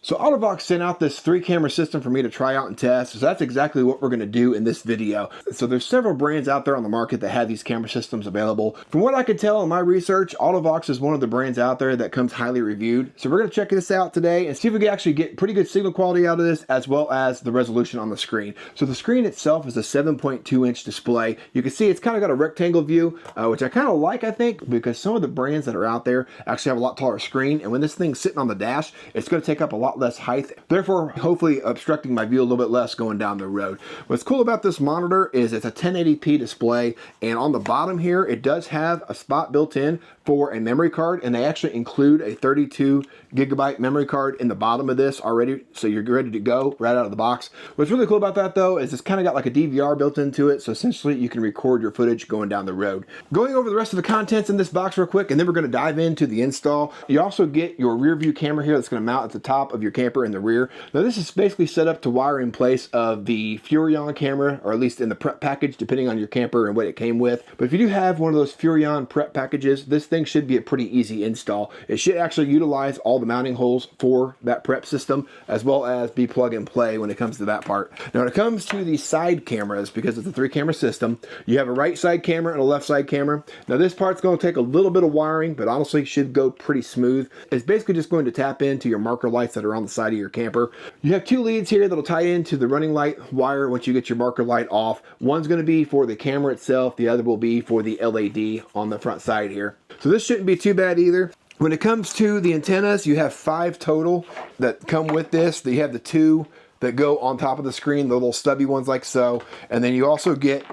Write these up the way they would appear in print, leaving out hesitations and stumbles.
So AUTO-VOX sent out this 3-camera system for me to try out and test. So that's exactly what we're going to do in this video. So there's several brands out there on the market that have these camera systems available. From what I could tell in my research, AUTO-VOX is one of the brands out there that comes highly reviewed. So we're going to check this out today and see if we can actually get pretty good signal quality out of this, as well as the resolution on the screen. So the screen itself is a 7.2-inch display. You can see it's kind of got a rectangle view, which I kind of like, I think, because some of the brands that are out there actually have a lot taller screen. And when this thing's sitting on the dash, it's going to take up a lot less height, therefore hopefully obstructing my view a little bit less going down the road. What's cool about this monitor is it's a 1080p display, and on the bottom here it does have a spot built in for a memory card, and they actually include a 32 gigabyte memory card in the bottom of this already, so you're ready to go right out of the box. What's really cool about that though is it's kind of got like a DVR built into it, so essentially you can record your footage going down the road. Going over the rest of the contents in this box real quick, and then we're going to dive into the install. You also get your rear view camera here that's going to mount at the top of your camper in the rear. Now this is basically set up to wire in place of the Furrion camera, or at least in the prep package depending on your camper and what it came with. But if you do have one of those Furrion prep packages, this thing should be a pretty easy install. It should actually utilize all the mounting holes for that prep system, as well as be plug and play when it comes to that part. Now when it comes to the side cameras, because it's a 3-camera system, you have a right side camera and a left side camera. Now this part's going to take a little bit of wiring, but honestly should go pretty smooth. It's basically just going to tap into your marker lights that are on the side of your camper. You have 2 leads here that'll tie into the running light wire once you get your marker light off. One's going to be for the camera itself, the other will be for the LED on the front side here. So this shouldn't be too bad either. When it comes to the antennas, you have 5 total that come with this. You have the 2 that go on top of the screen, the little stubby ones like so, and then you also get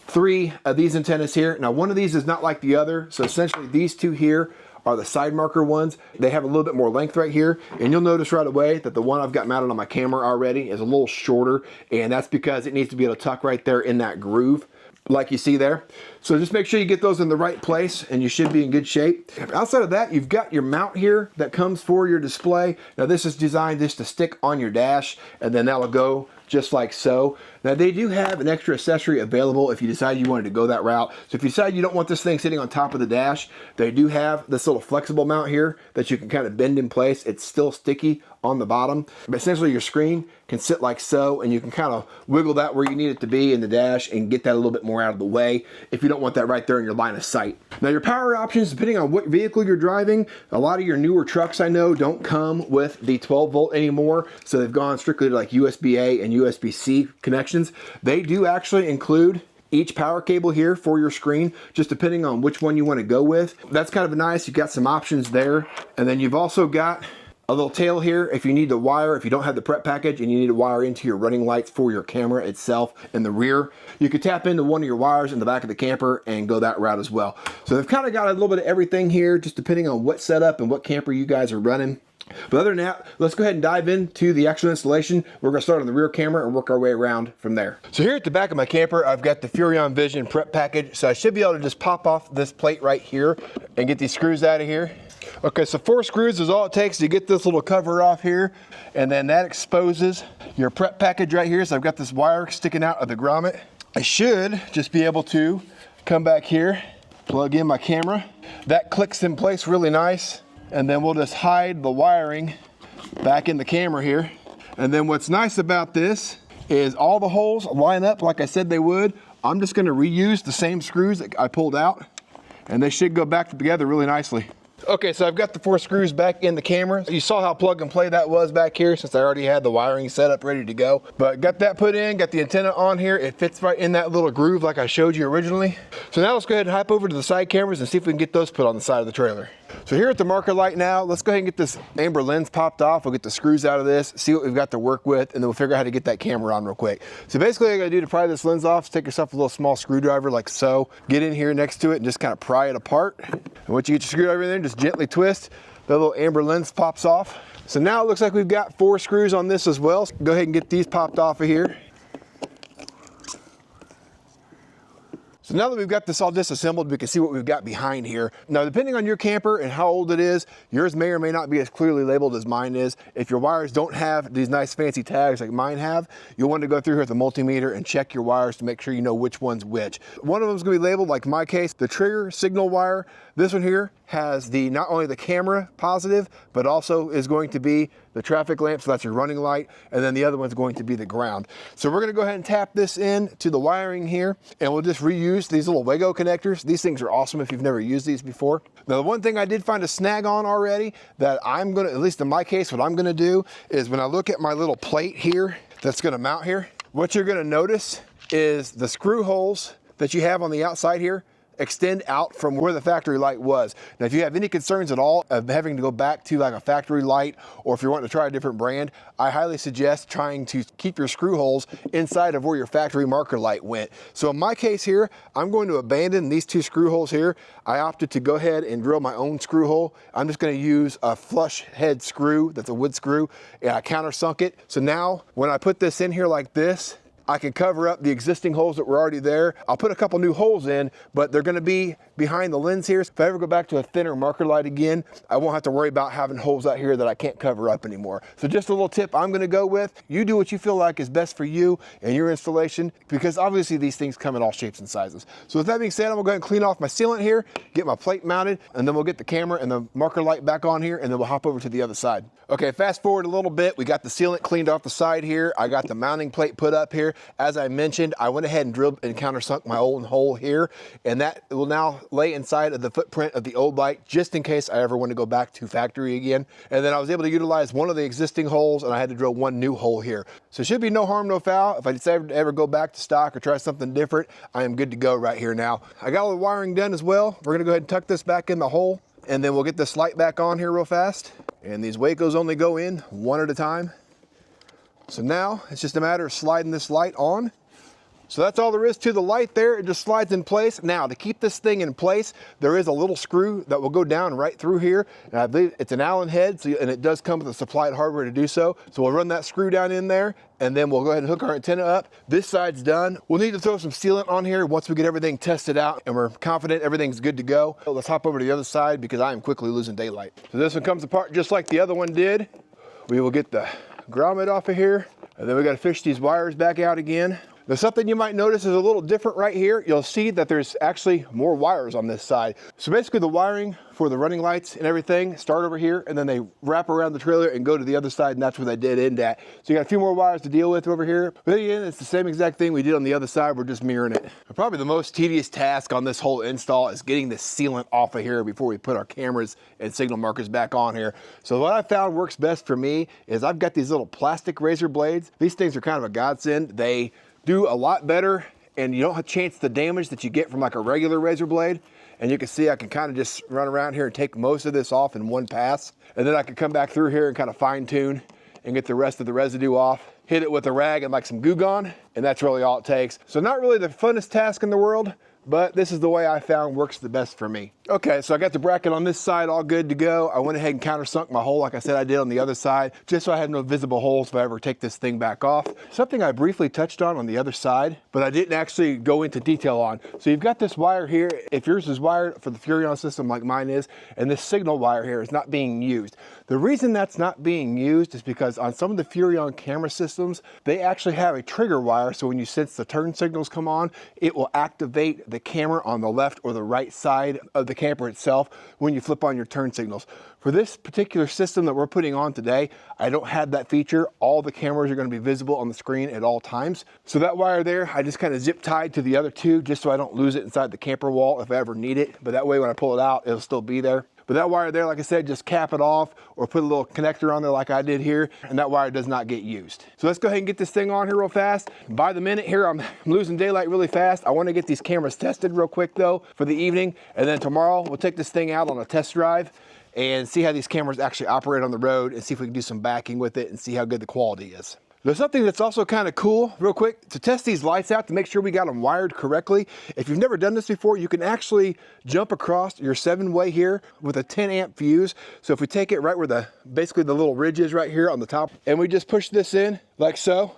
3 of these antennas here. Now one of these is not like the other, so essentially these 2 here are the side marker ones. They have a little bit more length right here, and you'll notice right away that the one I've got mounted on my camera already is a little shorter, and that's because it needs to be able to tuck right there in that groove like you see there. So just make sure you get those in the right place and you should be in good shape. Outside of that, you've got your mount here that comes for your display. Now this is designed just to stick on your dash, and then that'll go just like so. Now they do have an extra accessory available if you decide you wanted to go that route. So if you decide you don't want this thing sitting on top of the dash, they do have this little flexible mount here that you can kind of bend in place. It's still sticky on the bottom, but essentially your screen can sit like so, and you can kind of wiggle that where you need it to be in the dash and get that a little bit more out of the way if you don't want that right there in your line of sight. Now your power options, depending on what vehicle you're driving, a lot of your newer trucks I know don't come with the 12 volt anymore, so they've gone strictly to like USB-A and USB-C connections. They do actually include each power cable here for your screen, just depending on which one you want to go with. That's kind of nice. You've got some options there, and then you've also got a little tail here if you need to wire, if you don't have the prep package and you need to wire into your running lights for your camera itself in the rear. You could tap into one of your wires in the back of the camper and go that route as well. So they've kind of got a little bit of everything here, just depending on what setup and what camper you guys are running. But other than that, let's go ahead and dive into the actual installation. We're going to start on the rear camera and work our way around from there. So here at the back of my camper, I've got the Furrion Vision prep package. So I should be able to just pop off this plate right here and get these screws out of here. Okay, so 4 screws is all it takes to get this little cover off here, and then that exposes your prep package right here. So I've got this wire sticking out of the grommet. I should just be able to come back here, plug in my camera. That clicks in place really nice, and then we'll just hide the wiring back in the camera here. And then what's nice about this is all the holes line up like I said they would. I'm just going to reuse the same screws that I pulled out, and they should go back together really nicely. Okay, so I've got the 4 screws back in the camera. You saw how plug and play that was back here, since I already had the wiring set up ready to go. But got that put in, got the antenna on here. It fits right in that little groove like I showed you originally. So now let's go ahead and hop over to the side cameras and see if we can get those put on the side of the trailer. So here at the marker light now, let's go ahead and get this amber lens popped off. We'll get the screws out of this, see what we've got to work with, and then we'll figure out how to get that camera on real quick. So basically what you gotta do to pry this lens off is take yourself a little small screwdriver like so, get in here next to it and just kind of pry it apart. And once you get your screwdriver in there, just gently twist, the little amber lens pops off. So now it looks like we've got 4 screws on this as well. So go ahead and get these popped off of here. So So now that we've got this all disassembled, we can see what we've got behind here. Now, depending on your camper and how old it is, yours may or may not be as clearly labeled as mine is. If your wires don't have these nice fancy tags like mine have, you'll want to go through here with the multimeter and check your wires to make sure you know which one's which. One of them is going to be labeled, like in my case, the trigger signal wire. This one here has the not only the camera positive, but also is going to be the traffic lamp, so that's your running light, and then the other one's going to be the ground. So we're gonna go ahead and tap this in to the wiring here, and we'll just reuse these little Wago connectors. These things are awesome if you've never used these before. Now, the one thing I did find a snag on already that I'm gonna, at least in my case, what I'm gonna do is when I look at my little plate here that's gonna mount here, what you're gonna notice is the screw holes that you have on the outside here extend out from where the factory light was. Now, if you have any concerns at all of having to go back to like a factory light, or if you're wanting to try a different brand, I highly suggest trying to keep your screw holes inside of where your factory marker light went. So in my case here, I'm going to abandon these two screw holes here. I opted to go ahead and drill my own screw hole. I'm just going to use a flush head screw, that's a wood screw, and I countersunk it. So now when I put this in here like this, I can cover up the existing holes that were already there. I'll put a couple new holes in, but they're gonna be behind the lens here. So if I ever go back to a thinner marker light again, I won't have to worry about having holes out here that I can't cover up anymore. So just a little tip I'm gonna go with, you do what you feel like is best for you and your installation, because obviously these things come in all shapes and sizes. So with that being said, I'm gonna go ahead and clean off my sealant here, get my plate mounted, and then we'll get the camera and the marker light back on here, and then we'll hop over to the other side. Okay, fast forward a little bit. We got the sealant cleaned off the side here. I got the mounting plate put up here. As I mentioned, I went ahead and drilled and countersunk my old hole here, and that will now lay inside of the footprint of the old light, just in case I ever want to go back to factory again. And then I was able to utilize one of the existing holes, and I had to drill one new hole here. So it should be no harm, no foul. If I decide to ever go back to stock or try something different, I am good to go right here now. I got all the wiring done as well. We're gonna go ahead and tuck this back in the hole, and then we'll get this light back on here real fast. And these Wacos only go in one at a time. So now it's just a matter of sliding this light on. So that's all there is to the light there. It just slides in place. Now, to keep this thing in place, there is a little screw that will go down right through here. And I believe it's an Allen head, and it does come with the supplied hardware to do so. So we'll run that screw down in there, and then we'll go ahead and hook our antenna up. This side's done. We'll need to throw some sealant on here once we get everything tested out and we're confident everything's good to go. So let's hop over to the other side because I am quickly losing daylight. So this one comes apart just like the other one did. We will get the grommet off of here, and then we got to fish these wires back out again. Now, something you might notice is a little different right here. You'll see that there's actually more wires on this side. So basically the wiring for the running lights and everything start over here, and then they wrap around the trailer and go to the other side, and that's where they dead end at. So you got a few more wires to deal with over here. But again, it's the same exact thing we did on the other side. We're just mirroring it. But probably the most tedious task on this whole install is getting the sealant off of here before we put our cameras and signal markers back on here. So what I found works best for me is I've got these little plastic razor blades. These things are kind of a godsend. They do a lot better, and you don't have a chance the damage that you get from like a regular razor blade. And you can see I can kind of just run around here and take most of this off in one pass. And then I can come back through here and kind of fine tune and get the rest of the residue off. Hit it with a rag and like some Goo Gone, and that's really all it takes. So not really the funnest task in the world, but this is the way I found works the best for me. Okay, so I got the bracket on this side all good to go. I went ahead and countersunk my hole like I said I did on the other side, just so I had no visible holes if I ever take this thing back off. Something I briefly touched on the other side, but I didn't actually go into detail on. So you've got this wire here. If yours is wired for the Furrion system like mine is, and this signal wire here is not being used. The reason that's not being used is because on some of the Furrion camera systems, they actually have a trigger wire, so when you sense the turn signals come on, it will activate the camera on the left or the right side of the camper itself when you flip on your turn signals. For this particular system that we're putting on today, I don't have that feature. All the cameras are going to be visible on the screen at all times. So that wire there, I just kind of zip tied to the other two just so I don't lose it inside the camper wall if I ever need it. But that way when I pull it out, it'll still be there. But that wire there, like I said, just cap it off or put a little connector on there like I did here, and that wire does not get used. So let's go ahead and get this thing on here real fast. By the minute here, I'm losing daylight really fast. I want to get these cameras tested real quick though for the evening, and then tomorrow we'll take this thing out on a test drive and see how these cameras actually operate on the road and see if we can do some backing with it and see how good the quality is. There's something that's also kind of cool, real quick, to test these lights out to make sure we got them wired correctly. If you've never done this before, you can actually jump across your 7-way here with a 10 amp fuse. So if we take it right where basically the little ridge is right here on the top, and we just push this in like so,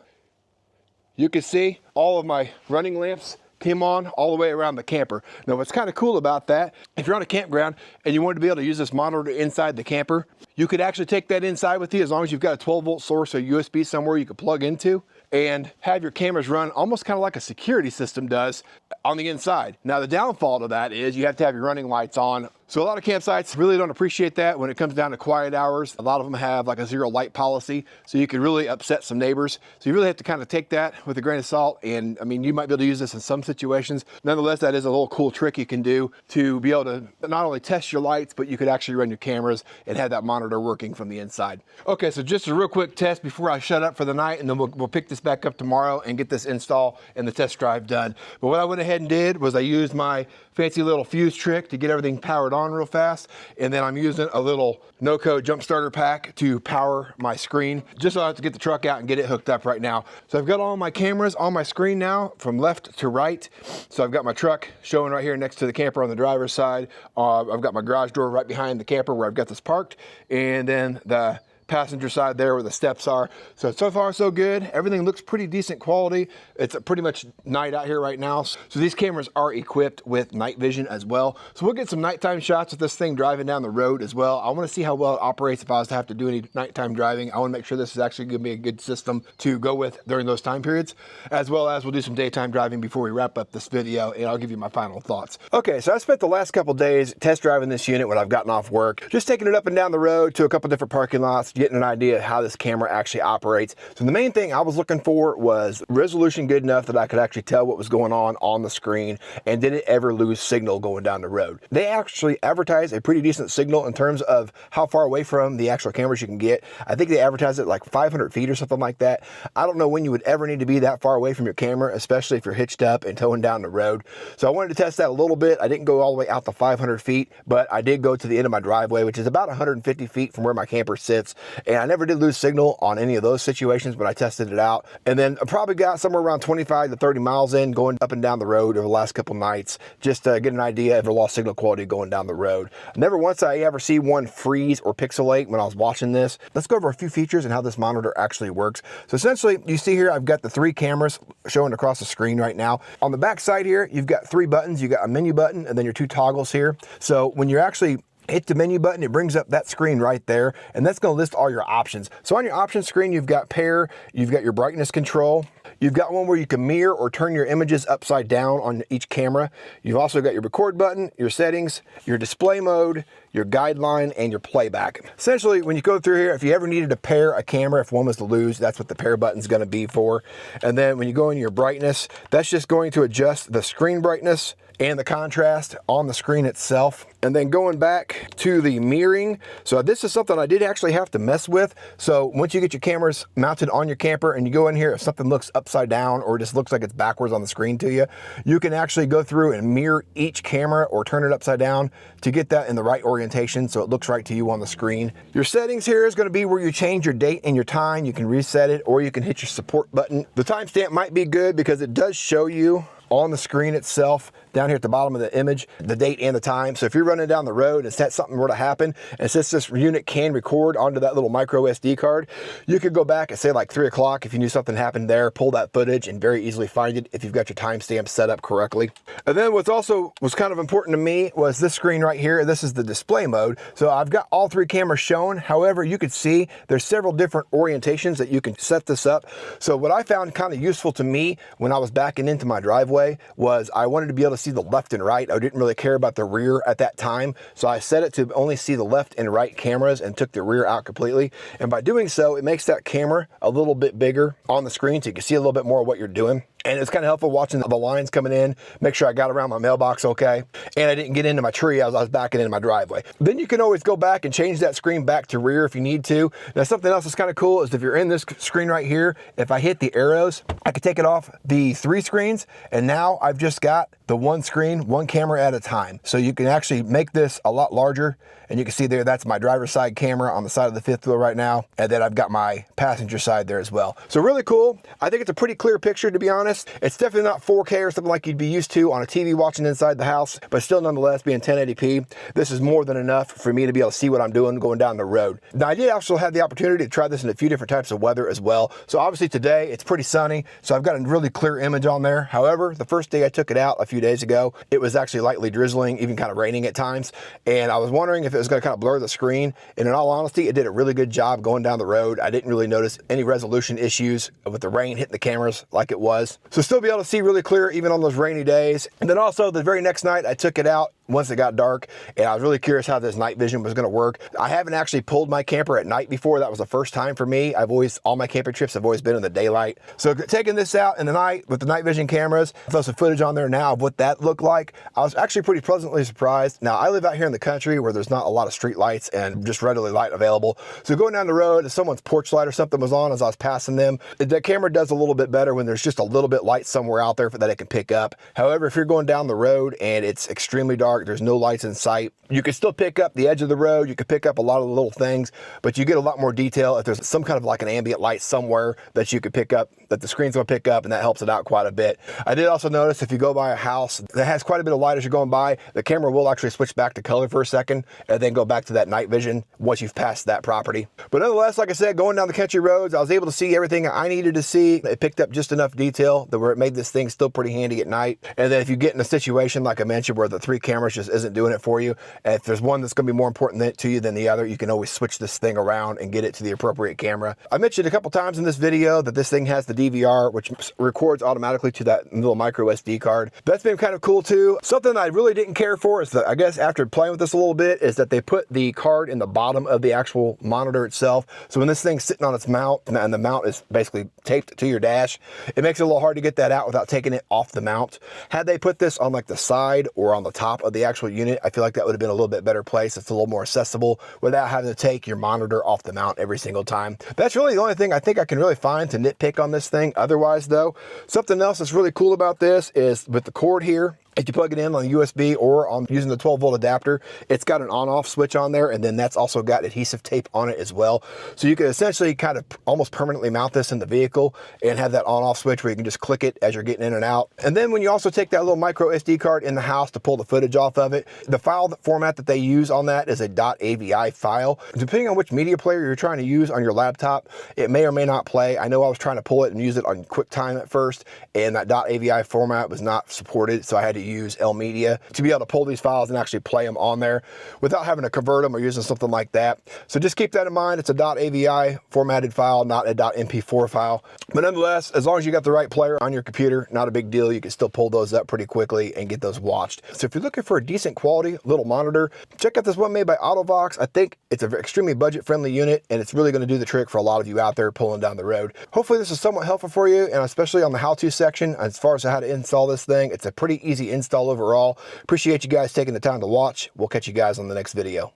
you can see all of my running lamps came on all the way around the camper. Now what's kind of cool about that, if you're on a campground and you wanted to be able to use this monitor inside the camper, you could actually take that inside with you as long as you've got a 12-volt source or USB somewhere you could plug into and have your cameras run almost kind of like a security system does on the inside. Now the downfall to that is you have to have your running lights on. So a lot of campsites really don't appreciate that when it comes down to quiet hours. A lot of them have like a zero light policy, so you could really upset some neighbors. So you really have to kind of take that with a grain of salt. And I mean, you might be able to use this in some situations. Nonetheless, that is a little cool trick you can do to be able to not only test your lights, but you could actually run your cameras and have that monitor working from the inside. Okay, so just a real quick test before I shut up for the night, and then we'll pick this back up tomorrow and get this install and the test drive done. But what I went ahead and did was I used my fancy little fuse trick to get everything powered on real fast, and then I'm using a little no-code jump starter pack to power my screen, just so I have to get the truck out and get it hooked up right now. So I've got all my cameras on my screen now from left to right. So I've got my truck showing right here next to the camper on the driver's side. I've got my garage door right behind the camper where I've got this parked, and then the passenger side there where the steps are. So far so good. Everything looks pretty decent quality. It's pretty much night out here right now. So these cameras are equipped with night vision as well. So we'll get some nighttime shots with this thing driving down the road as well. I want to see how well it operates if I was to have to do any nighttime driving. I want to make sure this is actually going to be a good system to go with during those time periods, as well as we'll do some daytime driving before we wrap up this video, and I'll give you my final thoughts. Okay, so I spent the last couple days test driving this unit when I've gotten off work, just taking it up and down the road to a couple different parking lots, getting an idea of how this camera actually operates. So the main thing I was looking for was resolution good enough that I could actually tell what was going on the screen, and did it ever lose signal going down the road. They actually advertise a pretty decent signal in terms of how far away from the actual cameras you can get. I think they advertise it like 500 feet or something like that. I don't know when you would ever need to be that far away from your camera, especially if you're hitched up and towing down the road. So I wanted to test that a little bit. I didn't go all the way out to 500 feet, but I did go to the end of my driveway, which is about 150 feet from where my camper sits. And I never did lose signal on any of those situations, but I tested it out. And then I probably got somewhere around 25 to 30 miles in going up and down the road over the last couple nights, just to get an idea of the lost signal quality going down the road. Never once I ever see one freeze or pixelate when I was watching this. Let's go over a few features and how this monitor actually works. So essentially, you see here, I've got the 3 cameras showing across the screen right now. On the back side here, you've got 3 buttons. You got a menu button and then your 2 toggles here. So when you're actually hit the menu button, it brings up that screen right there, and that's going to list all your options. So on your options screen, you've got pair, you've got your brightness control, you've got one where you can mirror or turn your images upside down on each camera. You've also got your record button, your settings, your display mode, your guideline, and your playback. Essentially, when you go through here, if you ever needed to pair a camera, if one was to lose, that's what the pair button is going to be for. And then when you go into your brightness, that's just going to adjust the screen brightness and the contrast on the screen itself. And then going back to the mirroring, so this is something I did actually have to mess with. So once you get your cameras mounted on your camper and you go in here, if something looks upside down or just looks like it's backwards on the screen to you, you can actually go through and mirror each camera or turn it upside down to get that in the right orientation so it looks right to you on the screen. Your settings here is going to be where you change your date and your time. You can reset it, or you can hit your support button. The timestamp might be good because it does show you on the screen itself, down here at the bottom of the image, the date and the time. So if you're running down the road and something were to happen, and since this unit can record onto that little micro SD card, you could go back and say like 3 o'clock if you knew something happened there, pull that footage and very easily find it if you've got your timestamp set up correctly. And then what's also was kind of important to me was this screen right here. This is the display mode. So I've got all 3 cameras shown. However, you could see there's several different orientations that you can set this up. So what I found kind of useful to me when I was backing into my driveway was I wanted to be able to see the left and right. I didn't really care about the rear at that time. So I set it to only see the left and right cameras and took the rear out completely. And by doing so, it makes that camera a little bit bigger on the screen so you can see a little bit more of what you're doing. And it's kind of helpful watching the lines coming in, make sure I got around my mailbox okay, and I didn't get into my tree as I was backing into my driveway. Then you can always go back and change that screen back to rear if you need to. Now something else that's kind of cool is if you're in this screen right here, if I hit the arrows, I could take it off the 3 screens, and now I've just got the one screen, one camera at a time. So you can actually make this a lot larger, and you can see there, that's my driver's side camera on the side of the fifth wheel right now, and then I've got my passenger side there as well. So really cool. I think it's a pretty clear picture, to be honest. It's definitely not 4K or something like you'd be used to on a TV watching inside the house, but still nonetheless being 1080p, this is more than enough for me to be able to see what I'm doing going down the road. Now I did also have the opportunity to try this in a few different types of weather as well. So obviously today it's pretty sunny, so I've got a really clear image on there. However, the first day I took it out a few days ago, it was actually lightly drizzling, even kind of raining at times, and I was wondering if it was going to kind of blur the screen, and in all honesty, it did a really good job going down the road. I didn't really notice any resolution issues with the rain hitting the cameras like it was. So still be able to see really clear even on those rainy days. And then also the very next night I took it out once it got dark, and I was really curious how this night vision was going to work. I haven't actually pulled my camper at night before. That was the first time for me. All my camping trips have always been in the daylight. So taking this out in the night with the night vision cameras, I'll throw some footage on there now of what that looked like. I was actually pretty pleasantly surprised. Now I live out here in the country where there's not a lot of street lights and just readily light available. So going down the road, if someone's porch light or something was on as I was passing them, the camera does a little bit better when there's just a little bit light somewhere out there that it can pick up. However, if you're going down the road and it's extremely dark, there's no lights in sight, you can still pick up the edge of the road, you can pick up a lot of the little things, but you get a lot more detail if there's some kind of like an ambient light somewhere that you could pick up, that the screen's gonna pick up, and that helps it out quite a bit. I did also notice if you go by a house that has quite a bit of light as you're going by, the camera will actually switch back to color for a second and then go back to that night vision once you've passed that property. But nonetheless, like I said, going down the country roads, I was able to see everything I needed to see. It picked up just enough detail that where it made this thing still pretty handy at night. And then if you get in a situation like I mentioned where the 3 cameras just isn't doing it for you, and if there's one that's going to be more important to you than the other, you can always switch this thing around and get it to the appropriate camera. I mentioned a couple times in this video that this thing has the DVR, which records automatically to that little micro SD card. That's been kind of cool too. Something I really didn't care for is that, I guess after playing with this a little bit, is that they put the card in the bottom of the actual monitor itself. So when this thing's sitting on its mount and the mount is basically taped to your dash, it makes it a little hard to get that out without taking it off the mount. Had they put this on like the side or on the top of the actual unit, I feel like that would have been a little bit better place. It's a little more accessible without having to take your monitor off the mount every single time. That's really the only thing I think I can really find to nitpick on this thing. Otherwise though, something else that's really cool about this is with the cord here. If you plug it in on USB or on using the 12-volt adapter, it's got an on-off switch on there, and then that's also got adhesive tape on it as well. So you can essentially kind of almost permanently mount this in the vehicle and have that on-off switch where you can just click it as you're getting in and out. And then when you also take that little micro SD card in the house to pull the footage off of it, the file format that they use on that is a .avi file. Depending on which media player you're trying to use on your laptop, it may or may not play. I know I was trying to pull it and use it on QuickTime at first, and that .avi format was not supported, so I had to use L-Media to be able to pull these files and actually play them on there without having to convert them or using something like that. So just keep that in mind. It's a .avi formatted file, not a .mp4 file. But nonetheless, as long as you got the right player on your computer, not a big deal. You can still pull those up pretty quickly and get those watched. So if you're looking for a decent quality little monitor, check out this one made by AUTO-VOX. I think it's an extremely budget-friendly unit, and it's really going to do the trick for a lot of you out there pulling down the road. Hopefully this is somewhat helpful for you, and especially on the how-to section as far as how to install this thing. It's a pretty easy install overall. Appreciate you guys taking the time to watch. We'll catch you guys on the next video.